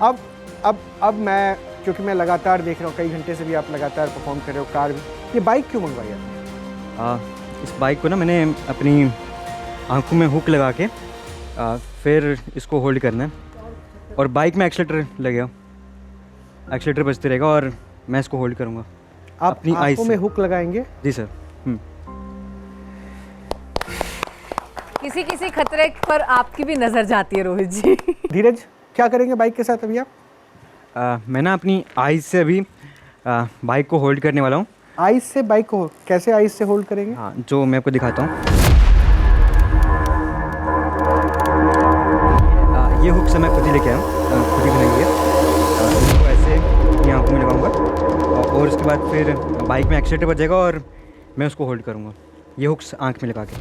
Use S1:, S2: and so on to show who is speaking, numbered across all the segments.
S1: अब मैं, क्योंकि मैं लगातार देख रहा हूँ, कई घंटे से भी आप लगातार परफॉर्म कर रहे हो कार में, ये बाइक क्यों मंगवाई आपने?
S2: इस बाइक को ना मैंने अपनी आंखों में हुक लगा के फिर इसको होल्ड करना है, और बाइक में एक्सीलेटर लगेगा, एक्सीलेटर बजते रहेगा और मैं इसको होल्ड करूँगा।
S1: आप
S2: अपनी
S1: आंखों में हुक लगाएंगे?
S2: जी सर।
S3: किसी किसी खतरे पर आपकी भी नजर जाती है रोहित जी।
S1: धीरज, क्या करेंगे बाइक के साथ अभी आप?
S2: मैं ना अपनी आइज़ से अभी बाइक को होल्ड करने वाला हूँ।
S1: आइस से बाइक को कैसे आइस से होल्ड करेंगे?
S2: हाँ, जो मैं आपको दिखाता हूँ। ये हुक से मैं खुद ही लेके आया हूँ, खुद ही बनाई है। इसको ऐसे अपनी आंखों में लगाऊंगा और उसके बाद फिर बाइक में एक्सीलेटर बजेगा और मैं उसको होल्ड करूँगा, ये हुक्स आंख में लगा के।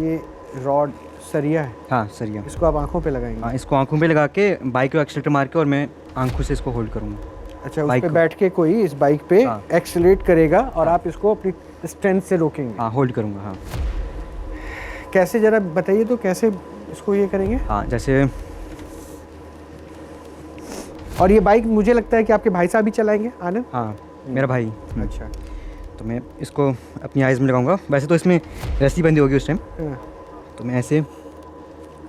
S1: ये रॉड सरिया है?
S2: हाँ सरिया।
S1: इसको आप आंखों पे लगाएंगे?
S2: हाँ, इसको आंखों पे लगा के बाइक को एक्सीलेटर मार के और मैं आंखों से इसको होल्ड करूँगा।
S1: अच्छा, उस पे बैठ के कोई इस बाइक पे एक्सीलेट करेगा और आप इसको अपनी स्ट्रेंथ से रोकेंगे?
S2: हाँ, होल्ड करूँगा। हाँ।
S1: कैसे, जरा बताइए तो कैसे इसको ये करेंगे?
S2: हाँ, जैसे।
S1: और ये बाइक मुझे लगता है कि आपके भाई साहब भी चलाएंगे, आनंद?
S2: हाँ, मेरा भाई।
S1: अच्छा,
S2: तो मैं इसको अपनी आइज़ में लगाऊंगा। वैसे तो इसमें रस्सी बंदी होगी उस टाइम, तो मैं ऐसे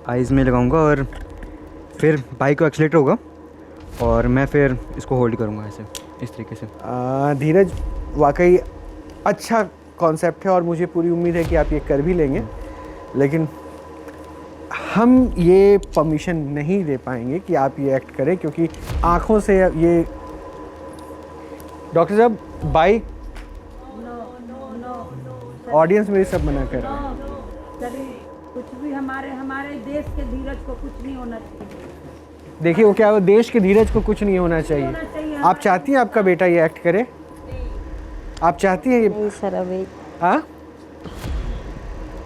S2: आइज़ में लगाऊंगा और फिर बाइक को एक्सीलेटर होगा और मैं फिर इसको होल्ड करूंगा ऐसे, इस तरीके से।
S1: धीरज, वाकई अच्छा कॉन्सेप्ट है और मुझे पूरी उम्मीद है कि आप ये कर भी लेंगे, लेकिन हम ये परमिशन नहीं दे पाएंगे कि आप ये एक्ट करें, क्योंकि आँखों से ये, डॉक्टर साहब, बाइक, ऑडियंस मेरी सब मना कर रहे हैं।
S4: कुछ भी हमारे देश के धीरज को कुछ नहीं होना चाहिए।
S1: देखिए, वो क्या, वो देश के धीरज को कुछ नहीं होना चाहिए। आप चाहती हैं आपका बेटा ये एक्ट करे? आप चाहती हैं ये?
S5: नहीं सर, अभी।
S1: हाँ,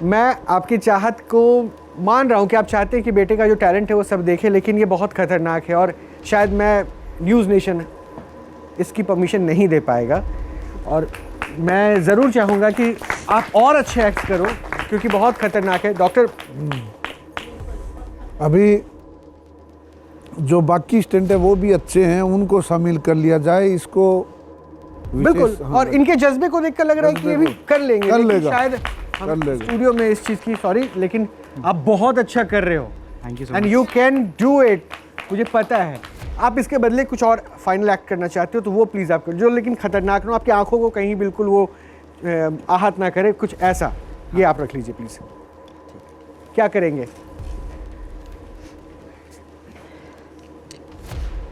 S1: मैं आपकी चाहत को मान रहा हूँ कि आप चाहते हैं कि बेटे का जो टैलेंट है वो सब देखे, लेकिन ये बहुत खतरनाक है और शायद मैं न्यूज़ नेशन इसकी परमिशन नहीं दे पाएगा। और मैं ज़रूर चाहूँगा कि आप और अच्छे एक्ट करो, क्योंकि बहुत खतरनाक है। डॉक्टर,
S6: अभी जो बाकी स्टंट है वो भी अच्छे हैं, उनको शामिल कर लिया जाए इसको।
S1: बिल्कुल।
S6: हाँ,
S1: और इनके जज्बे को देखकर लग रहा है कि ये भी कर लेंगे,
S6: कर
S1: लेकिन
S6: लेगा,
S1: शायद हम स्टूडियो में इस चीज़ की, सॉरी, लेकिन आप बहुत अच्छा कर रहे हो।
S2: Thank you so
S1: and
S2: much.
S1: You can do it, मुझे पता है। आप इसके बदले कुछ और फाइनल एक्ट करना चाहते हो तो वो प्लीज़ आप करो, जो लेकिन खतरनाक ना हो, आपकी आंखों को कहीं बिल्कुल वो आहत ना करे, कुछ ऐसा। ये आप रख लीजिए प्लीज़। क्या करेंगे?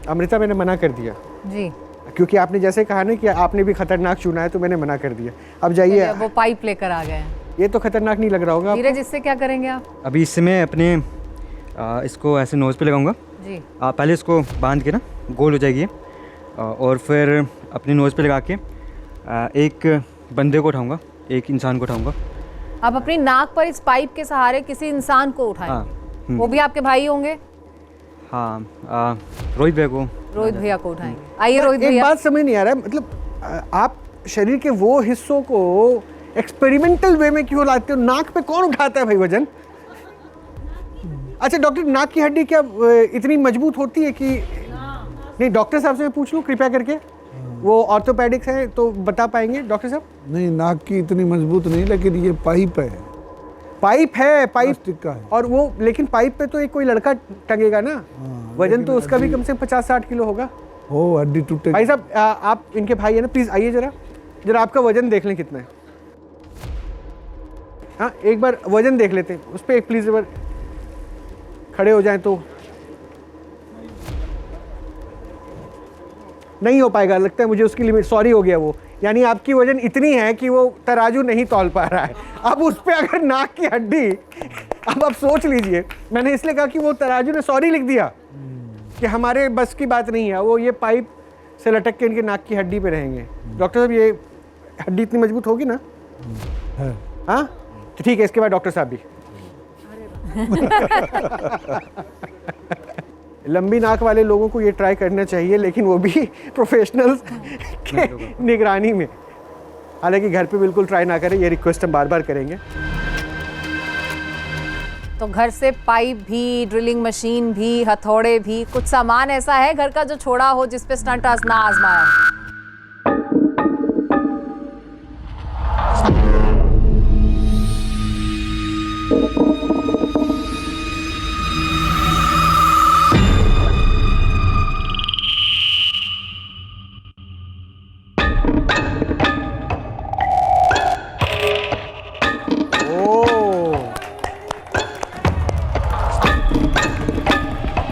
S1: अमृता, मैंने मना कर दिया
S3: जी,
S1: क्योंकि आपने जैसे कहा ना कि आपने भी खतरनाक चुना है, तो मैंने मना कर दिया। अब जाइए।
S3: वो पाइप लेकर आ गए हैं।
S1: ये तो खतरनाक नहीं लग रहा होगा आपको?
S3: धीरज, इससे क्या करेंगे आप?
S2: अभी इससे मैं अपने इसको ऐसे नोज़ पे लगाऊंगा
S3: जी।
S2: पहले इसको बांध के ना गोल हो जाएगी और फिर अपने नोज़ पे लगा के एक बंदे को उठाऊंगा, एक इंसान को उठाऊंगा।
S3: आप अपनी नाक पर इस पाइप के सहारे किसी इंसान को उठाएंगे?
S2: हाँ।
S3: वो भी आपके भाई होंगे?
S2: हाँ, रोहित भैया को।
S3: रोहित भैया को उठाएंगे। आइए रोहित
S1: एक
S3: भैया।
S1: बात समझ नहीं आ रहा है, मतलब आप शरीर के वो हिस्सों को एक्सपेरिमेंटल वे में क्यों लाते हो? नाक पे कौन उठाता है भाई वजन? अच्छा डॉक्टर, नाक की हड्डी क्या इतनी मजबूत होती है कि नहीं? डॉक्टर साहब से मैं पूछ लूँ कृपया करके, वो ऑर्थोपेडिक्स हैं तो बता पाएंगे डॉक्टर साहब।
S6: नहीं, नाक की इतनी मजबूत नहीं, लेकिन ये पाइप है।
S1: पाइप है, पाइप
S6: प्लास्टिक का है।
S1: और वो, लेकिन पाइप पे तो एक कोई लड़का टंगेगा ना, वजन तो उसका भी कम से कम 50-60 किलो होगा।
S6: ओ, हड्डी टूटे।
S1: भाई साहब, आप इनके भाई है ना, प्लीज आइए जरा आपका वजन देख लें कितना है। हाँ, एक बार वजन देख लेते हैं उस पर, एक प्लीज एक बार खड़े हो जाएं तो। नहीं हो पाएगा लगता है मुझे, उसकी लिमिट, सॉरी हो गया वो। यानी आपकी वजन इतनी है कि वो तराजू नहीं तौल पा रहा है। अब उस पर अगर नाक की हड्डी, अब आप सोच लीजिए, मैंने इसलिए कहा कि वो तराजू ने सॉरी लिख दिया कि हमारे बस की बात नहीं है, वो ये पाइप से लटक के इनके नाक की हड्डी पे रहेंगे। डॉक्टर साहब, ये हड्डी इतनी मजबूत होगी ना? हाँ, तो ठीक है, इसके बाद डॉक्टर साहब भी। लंबी नाक वाले लोगों को ये ट्राई करना चाहिए, लेकिन वो भी प्रोफेशनल्स के निगरानी में। हालांकि घर पे बिल्कुल ट्राई ना करें, ये रिक्वेस्ट हम बार बार करेंगे।
S3: तो घर से पाइप भी, ड्रिलिंग मशीन भी, हथौड़े भी, कुछ सामान ऐसा है घर का जो छोड़ा हो जिस पे स्टंट ना आजमाया हो?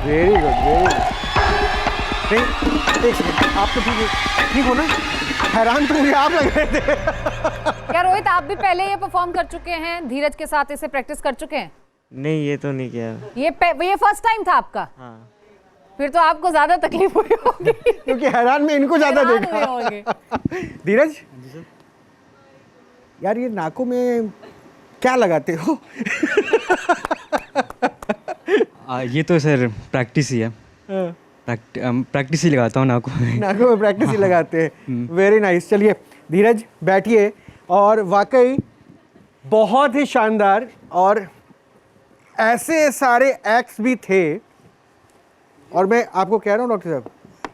S1: Very good, very good. एक सेकंड, आप तो ठीक हो ना? हैरान तो मुझे आप लग रहे थे।
S3: क्या रोहित, आप भी पहले ये परफॉर्म कर चुके हैं धीरज के साथ, इसे प्रैक्टिस कर चुके हैं?
S5: नहीं, ये तो नहीं किया।
S3: ये फर्स्ट टाइम था आपका?
S5: हाँ।
S3: फिर तो आपको ज्यादा तकलीफ हुई होगी।
S1: क्योंकि हैरान में इनको ज्यादा
S3: हैरान
S1: देखा।
S3: हुए होंगे।
S1: धीरज, यार ये नाकों में क्या लगाते हो?
S2: ये तो सर प्रैक्टिस ही है। प्रैक्टिस ही लगाता हूँ नाकों में।
S1: नाकों में प्रैक्टिस ही लगाते हैं। Very nice. चलिए धीरज बैठिए। और वाकई बहुत ही शानदार, और ऐसे सारे एक्ट्स भी थे। और मैं आपको कह रहा हूँ डॉक्टर साहब,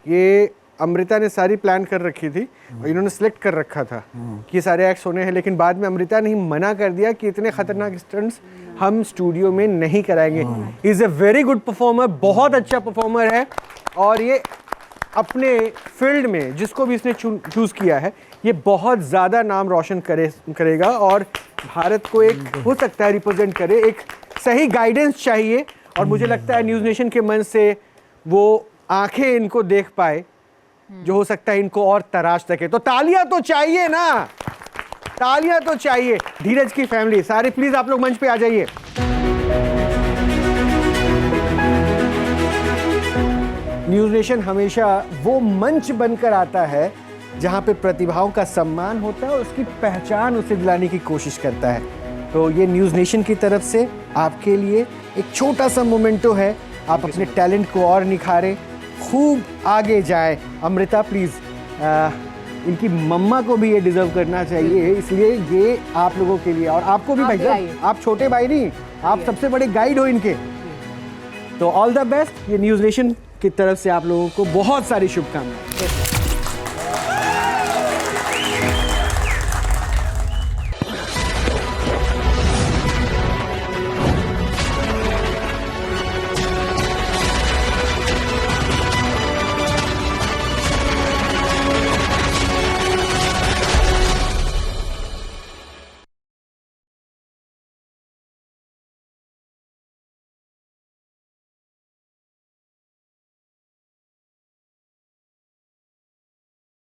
S1: ये अमृता ने सारी प्लान कर रखी थी और इन्होंने सिलेक्ट कर रखा था कि सारे एक्ट्स होने हैं, लेकिन बाद में अमृता ने ही मना कर दिया कि इतने खतरनाक स्टंट्स हम स्टूडियो में नहीं कराएंगे। He is a very good performer, बहुत अच्छा परफॉर्मर है, और ये अपने फील्ड में जिसको भी इसने चूज़ किया है, ये बहुत ज़्यादा नाम रोशन करेगा और भारत को एक हो सकता है रिप्रेजेंट करे। एक सही गाइडेंस चाहिए, और मुझे लगता है न्यूज़ नेशन के मंच से वो आंखें इनको देख पाए जो हो सकता है इनको और तराश सके। तो तालियां तो चाहिए ना, तालियां तो चाहिए। धीरज की फैमिली सारे प्लीज आप लोग मंच पे आ जाइए। न्यूज़ नेशन हमेशा वो मंच बनकर आता है जहां पे प्रतिभाओं का सम्मान होता है और उसकी पहचान उसे दिलाने की कोशिश करता है। तो ये न्यूज़ नेशन की तरफ से आपके लिए एक छोटा सा मोमेंटो है। आप अपने टैलेंट को और निखारें, खूब आगे जाए। अमृता प्लीज़, इनकी मम्मा को भी ये डिजर्व करना चाहिए, इसलिए ये आप लोगों के लिए और आपको भी भाई साहब, आप छोटे भाई नहीं, आप सबसे बड़े गाइड हो इनके। तो ऑल द बेस्ट। ये न्यूज़ नेशन की तरफ से आप लोगों को बहुत सारी शुभकामनाएं।